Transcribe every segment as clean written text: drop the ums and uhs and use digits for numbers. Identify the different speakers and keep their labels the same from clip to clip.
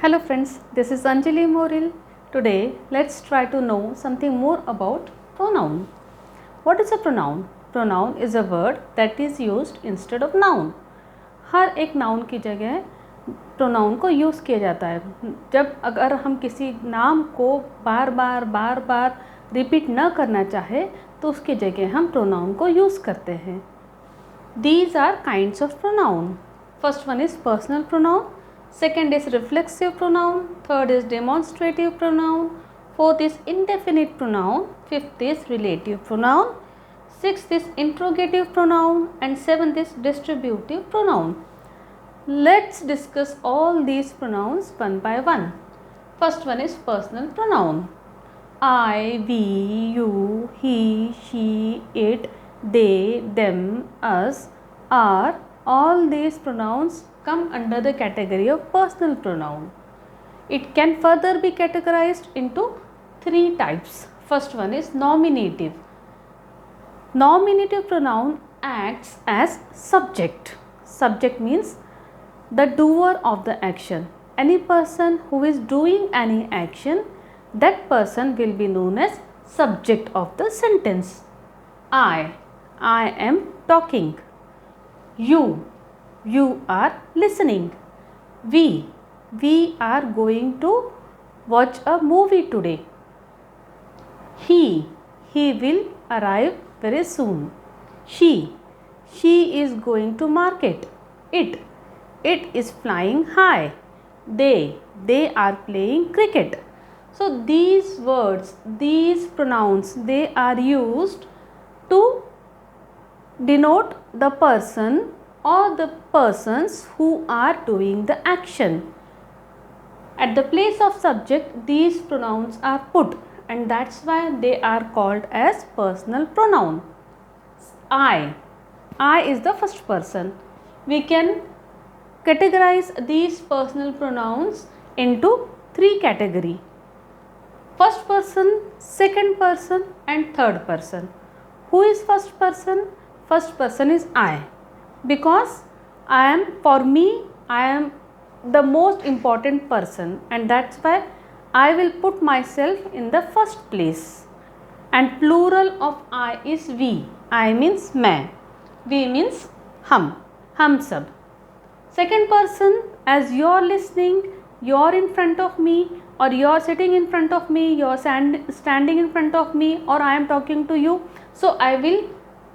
Speaker 1: Hello friends, this is Anjali Moril. Today let's try to know something more about pronoun. What is a pronoun? Pronoun is a word that is used instead of noun. हर एक noun की जगह pronoun को use किया जाता है. जब अगर हम किसी नाम को बार बार रिपीट न करना चाहे तो उसकी जगह हम pronoun को यूज़ करते हैं. These are kinds of pronoun. First one is personal pronoun. Second is reflexive pronoun. Third is demonstrative pronoun. Fourth is indefinite pronoun. Fifth is relative pronoun. Sixth is interrogative pronoun. And seventh is distributive pronoun. Let's discuss all these pronouns one by one. First one is personal pronoun. I, we, you, he, she, it, they, them, us, are, all these pronouns come under the category of personal pronoun. It can further be categorized into three types. First one is nominative. Nominative pronoun acts as subject. Subject means the doer of the action. Any person who is doing any action, that person will be known as subject of the sentence. I am talking. You are listening. We are going to watch a movie today. He will arrive very soon. She is going to market. It is flying high. They are playing cricket. So these words, these pronouns, they are used to denote the person or the persons who are doing the action. At the place of subject, these pronouns are put, and that's why they are called as personal pronoun. I is the first person. We can categorize these personal pronouns into three categories. First person, second person, and third person. Who is first person? First person is I, because for me I am the most important person, and that's why I will put myself in the first place. And plural of I is we. I means मैं, we means हम सब. Second person, as you are listening, you are in front of me, or you are sitting in front of me, you are standing in front of me, or I am talking to you. So I will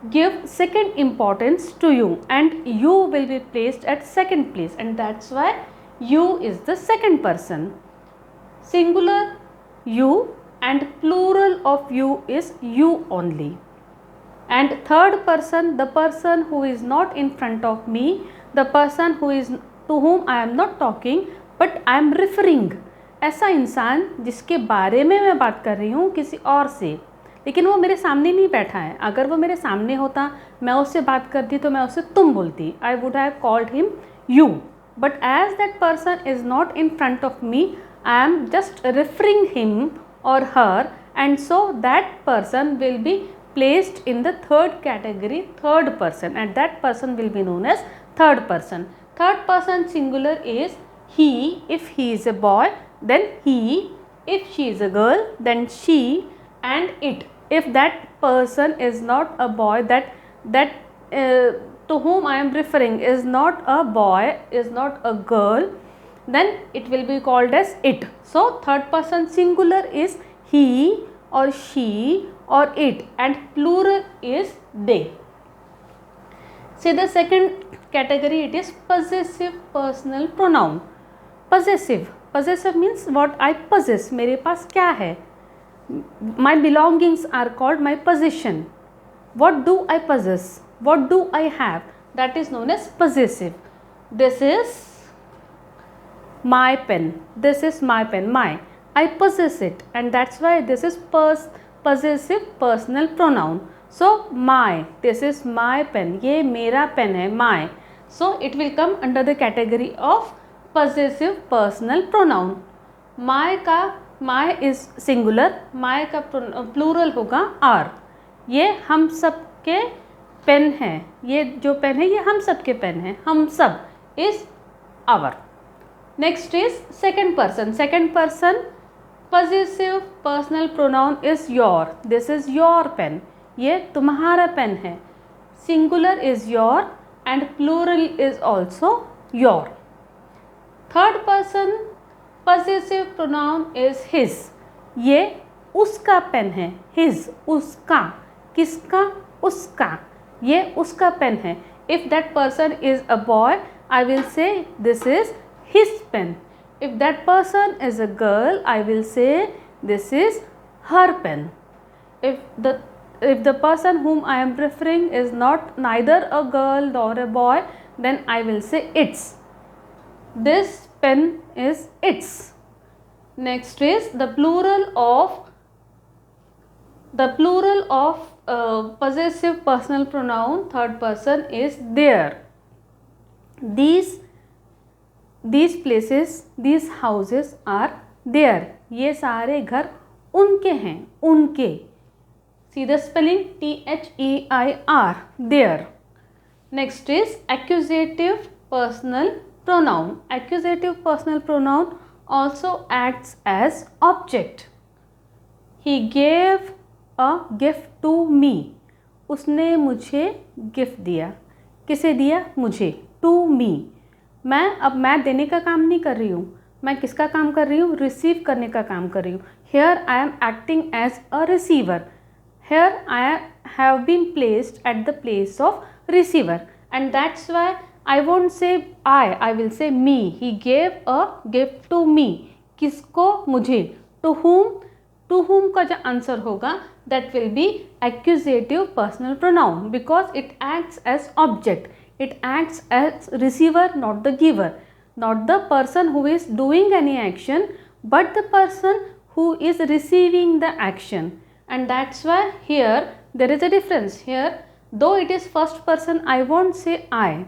Speaker 1: give second importance to you, and you will be placed at second place, and that's why you is the second person. Singular you and plural of you is you only. And third person, the person who is not in front of me, the person to whom I am not talking but I am referring. ऐसा इंसान जिसके बारे में मैं बात कर रही हूँ किसी और से, लेकिन वो मेरे सामने नहीं बैठा है. अगर वो मेरे सामने होता, मैं उससे बात करती तो मैं उससे तुम बोलती. I would have called him you. But as that person is not in front of me, I am just referring him or her, and so that person will be placed in the third category, third person, and that person will be known as third person. Third person singular is he. If he is a boy, then he. If she is a girl, then she. And it, if that person is not a boy, that to whom I am referring is not a boy, is not a girl, then it will be called as it. So third person singular is he or she or it, and plural is they. See the second category, it is possessive personal pronoun. Possessive means what I possess. मेरे पास क्या है? My belongings are called my possession. What do I possess? What do I have? That is known as possessive. This is my pen. This is my pen. I possess it, and that's why this is possessive personal pronoun. So my, this is my pen. ये मेरा pen है, my. So it will come under the category of possessive personal pronoun. My is singular, my का plural होगा are. ये हम सब के pen है, ये जो पेन है ये हम सब के पेन है, हम सब is our. Next is second person. Second person possessive personal pronoun is your. This is your pen. ये तुम्हारा पेन है. Singular is your and plural is also your. Third person possessive pronoun is his. ये उसका pen है. His, उसका. किसका? उसका. ये उसका पेन है. If that person is a boy, I will say this is his pen. If that person is a girl, I will say this is her pen. If the person whom I am referring is not neither a girl nor a boy, then I will say its. This pen is its. Next is the plural of possessive personal pronoun third person is their. These places, these houses are their. ये सारे घर उनके हैं. उनके. See the spelling, their, their. Next is accusative personal pronoun. Accusative personal pronoun also acts as object. He gave a gift to me. उसने मुझे gift दिया. किसे दिया? मुझे. To me. मैं देने का काम नहीं कर रही हूँ. मैं किसका काम कर रही हूँ? रिसीव करने का काम कर रही हूँ. Here I am acting as a receiver. Here I have been placed at the place of receiver, and that's why I won't say I will say me. He gave a gift to me. किसको? मुझे. To whom का जो answer होगा that will be accusative personal pronoun because it acts as object. It acts as receiver, not the giver, not the person who is doing any action, but the person who is receiving the action. And that's why here there is a difference. Here though it is first person, I won't say I.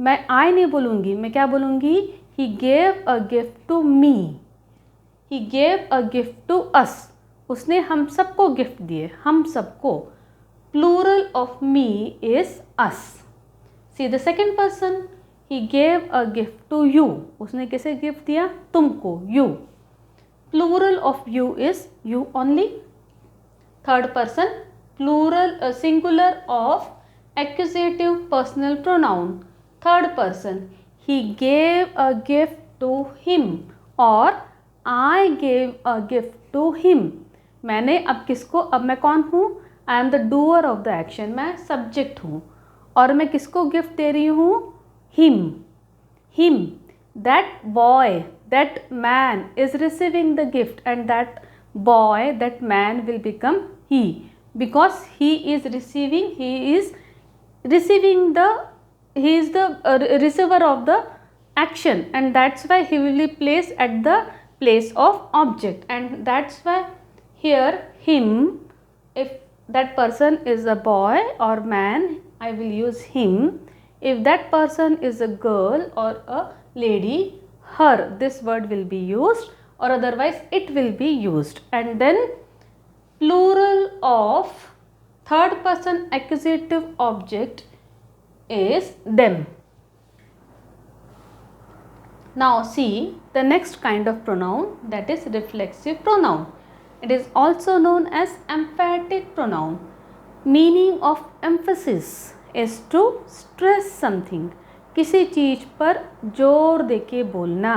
Speaker 1: मैं I नहीं बोलूँगी. मैं क्या बोलूँगी? He gave a gift to me. He gave a gift to us. उसने हम सबको gift दिए. हम सबको. Plural of me is us. See the second person. He gave a gift to you. उसने किसे गिफ्ट दिया? तुमको. You. Plural of you is you only. Third person. Plural singular of accusative personal pronoun. Third person. He gave a gift to him or I gave a gift to him. मैंने अब किसको? अब मैं कौन हूँ? I am the doer of the action. मैं subject हूँ. और मैं किसको गिफ्ट दे रही हूँ? Him. That boy, that man is receiving the gift, and that boy, that man will become he because he is the receiver of the action, and that's why he will be placed at the place of object, and that's why here him, if that person is a boy or man, I will use him. If that person is a girl or a lady, her, this word will be used, or otherwise it will be used. And then plural of third person accusative object is them. Now see the next kind of pronoun, that is reflexive pronoun. It is also known as emphatic pronoun. Meaning of emphasis is to stress something. किसी चीज़ पर जोर देके बोलना.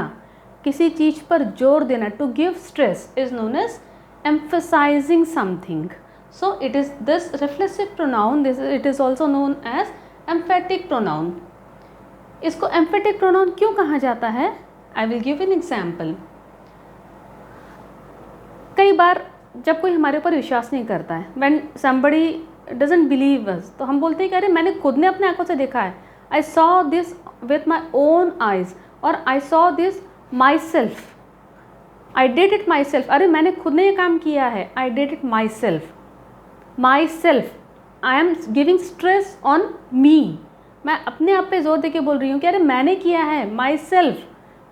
Speaker 1: किसी चीज़ पर जोर देना. To give stress is known as emphasizing something. So it is this reflexive pronoun. It is also known as emphatic pronoun. इसको emphatic pronoun क्यों कहा जाता है? I will give an example. कई बार जब कोई हमारे ऊपर विश्वास नहीं करता है, when somebody doesn't believe us, तो हम बोलते हैं कि अरे मैंने खुद ने अपने आंखों से देखा है. I saw this with my own eyes, और I saw this myself. I did it myself. अरे मैंने खुद ने ये काम किया है. I did it myself. Myself. I am giving stress on me. मैं अपने आप पे जोर देके बोल रही हूँ कि अरे मैंने किया है. Myself.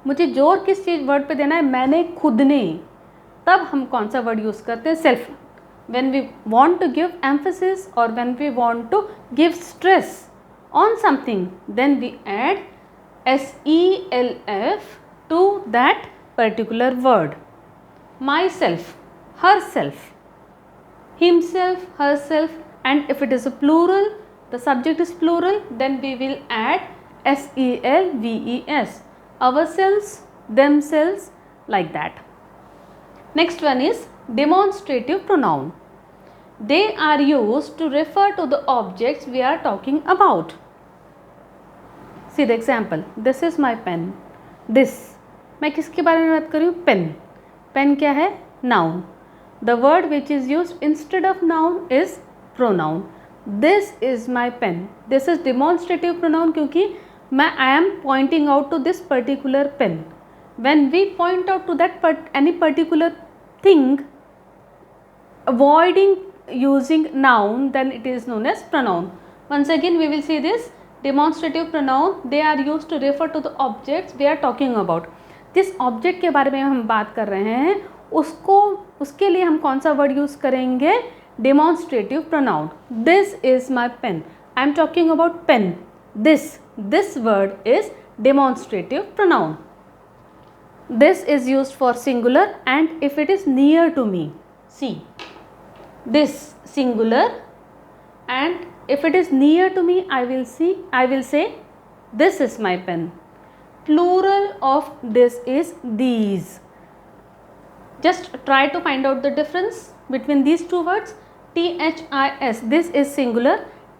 Speaker 1: मुझे जोर किस चीज़ वर्ड पे देना है? मैंने, खुद ने. तब हम कौन सा वर्ड यूज़ करते हैं? Self. When we want to give emphasis or when we want to give stress on something, then we add self to that particular word. Myself, herself, himself, herself, and if it is a plural, the subject is plural, then we will add selves, ourselves, themselves, like that. Next one is demonstrative pronoun. They are used to refer to the objects we are talking about. See the example. This is my pen. This. मैं किसके बारे में बात कर रही हूँ? Pen. Pen क्या है? Noun. The word which is used instead of noun is pronoun. This is my pen. This is demonstrative pronoun क्योंकि मैं I am pointing out to this particular pen. When we point out to that any particular thing, avoiding using noun, then it is known as pronoun. Once again we will see this demonstrative pronoun. They are used to refer to the objects we are talking about. जिस object के बारे में हम बात कर रहे हैं उसके लिए हम कौन सा वर्ड यूज करेंगे? Demonstrative pronoun. This is my pen. I am talking about pen. This word is demonstrative pronoun. This is used for singular and if it is near to me. See, this singular, and if it is near to me, I will say this is my pen. Plural of this is these. Just try to find out the difference between these two words. THIS, this is singular.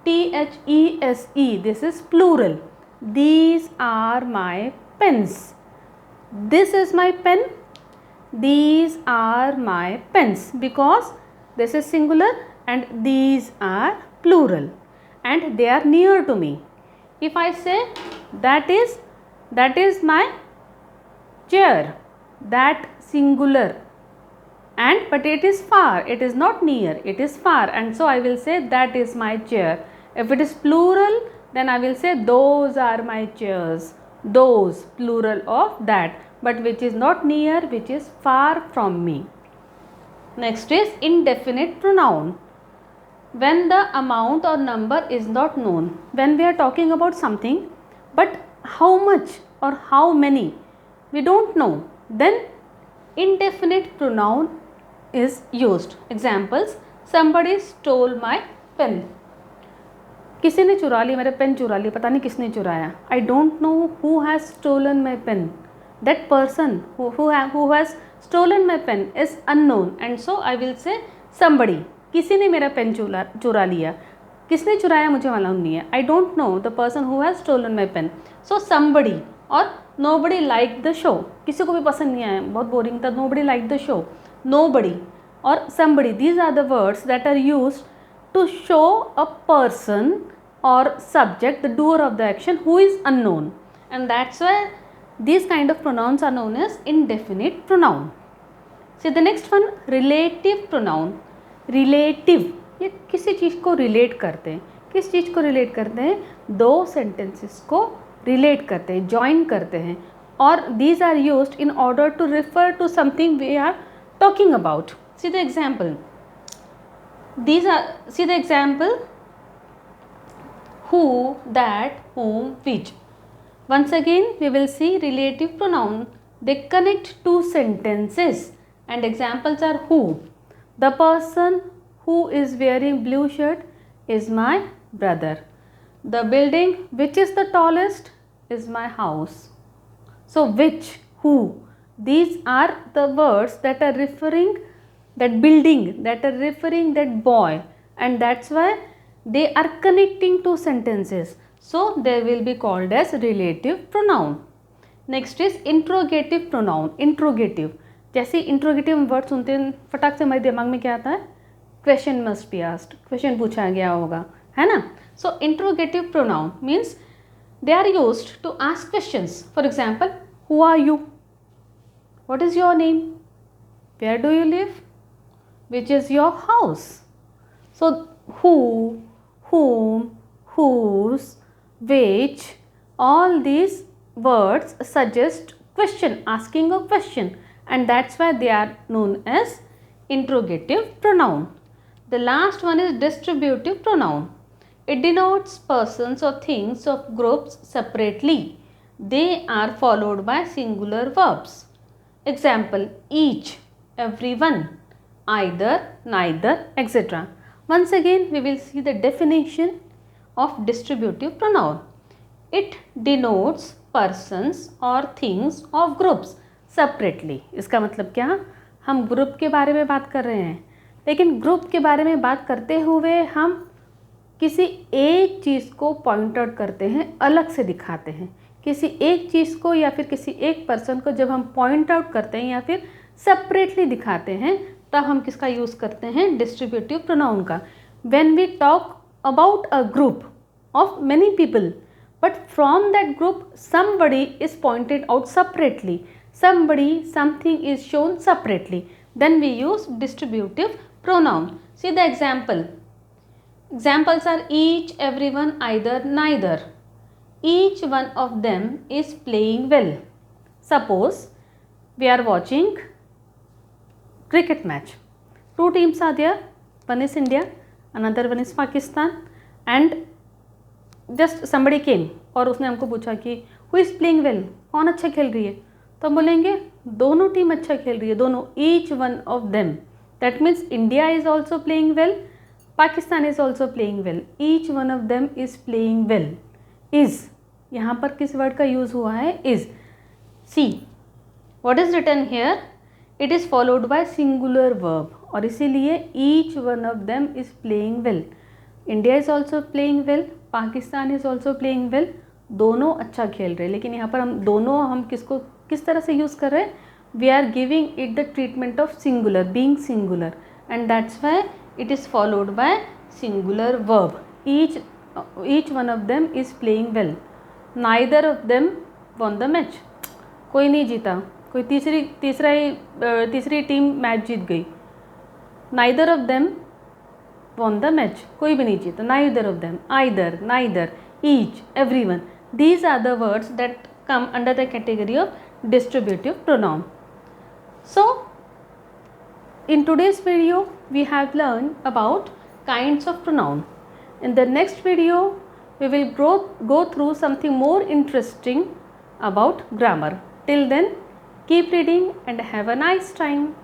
Speaker 1: THESE, this is plural. These are my pens. This is my pen. These are my pens, because this is singular and these are plural and they are near to me. If I say that is my chair, that singular, and but it is far, it is not near, it is far, and so I will say that is my chair. If it is plural, then I will say those are my chairs. Those, plural of that, but which is not near, which is far from me. Next is indefinite pronoun. When the amount or number is not known, when we are talking about something but how much or how many we don't know, then indefinite pronoun is used. Examples: somebody stole my pen. किसी ने चुरा ली, मेरा pen चुरा ली, पता नहीं किसने चुराया. I don't know who has stolen my pen. That person who has stolen my pen is unknown, and so I will say somebody. किसी ने मेरा पेन चुरा लिया. किसने चुराया मुझे मालूम नहीं है. I don't know the person who has stolen my pen. So somebody. और nobody liked the show. किसी को भी पसंद नहीं आया, बहुत बोरिंग था. nobody liked the show. Nobody और somebody, these are the words that are used to show a person or subject, the doer of the action, who is unknown, and that's why these kind of pronouns are known as indefinite pronoun. See the next one, relative pronoun. Relative, ये किसी चीज़ को relate करते हैं. किस चीज़ को relate करते हैं? दो sentences को relate करते हैं, join करते हैं, और these are used in order to refer to something we are talking about. See the example. See the example: who, that, whom, which. Once again we will see relative pronoun. They connect two sentences, and examples are who. The person who is wearing blue shirt is my brother. The building which is the tallest is my house. So which, who, these are the words that are referring that building, that are referring that boy, and that's why they are connecting two sentences, so they will be called as relative pronoun. Next is interrogative pronoun. Interrogative, जैसे interrogative word सुनते हैं फटाक से हमारे दिमाग में क्या आता है? Question must be asked, question पूछा गया होगा, है ना? So interrogative pronoun means they are used to ask questions. For example, who are you? What is your name? Where do you live? Which is your house? So who, whom, whose, which, all these words suggest question, asking a question, and that's why they are known as interrogative pronoun. The last one is distributive pronoun. It denotes persons or things of groups separately. they are followed by singular verbs. Example, each, everyone, either, neither, etc. Once again, we will see the definition of distributive pronoun. It denotes persons or things of groups separately. इसका मतलब क्या, हम group के बारे में बात कर रहे हैं, लेकिन ग्रुप के बारे में बात करते हुए हम किसी एक चीज़ को पॉइंट आउट करते हैं, अलग से दिखाते हैं. किसी एक चीज़ को या फिर किसी एक पर्सन को जब हम पॉइंट आउट करते हैं या फिर सेपरेटली दिखाते हैं, तब हम किसका यूज़ करते हैं, डिस्ट्रीब्यूटिव प्रोनाउन का. When we talk about a group of many people, but from that group somebody is pointed out separately, something is shown separately, then we use distributive pronoun. See the examples are each, everyone, either, neither. Each one of them is playing well. Suppose we are watching cricket match, two teams are there, one is India, another one is Pakistan, and just somebody came और उसने हमको पूछा कि who is playing well, कौन अच्छा खेल रही है, तो हम बोलेंगे दोनों टीम अच्छा खेल रही है, दोनों, each one of them. That means India is also playing well, Pakistan is also playing well, each one of them is playing well. Is, यहाँ पर किस वर्ड का यूज़ हुआ है, is. See what is written here, it is followed by singular verb, और इसीलिए each one of them is playing well. India is also playing well, Pakistan is also playing well, दोनों अच्छा खेल रहे हैं. लेकिन यहाँ पर हम दोनों, हम किसको किस तरह से यूज़ कर रहे हैं, we are giving it the treatment of singular, being singular, and that's why it is followed by singular verb. Each one of them is playing well. Neither of them won the match, कोई नहीं जीता, कोई तीसरी team match जीत गई. Neither of them won the match, कोई भी नहीं जीता. neither of them, either, neither, each, everyone, these are the words that come under the category of distributive pronoun. So in today's video we have learned about kinds of pronoun. In the next video we will go through something more interesting about grammar. Till then, keep reading and have a nice time.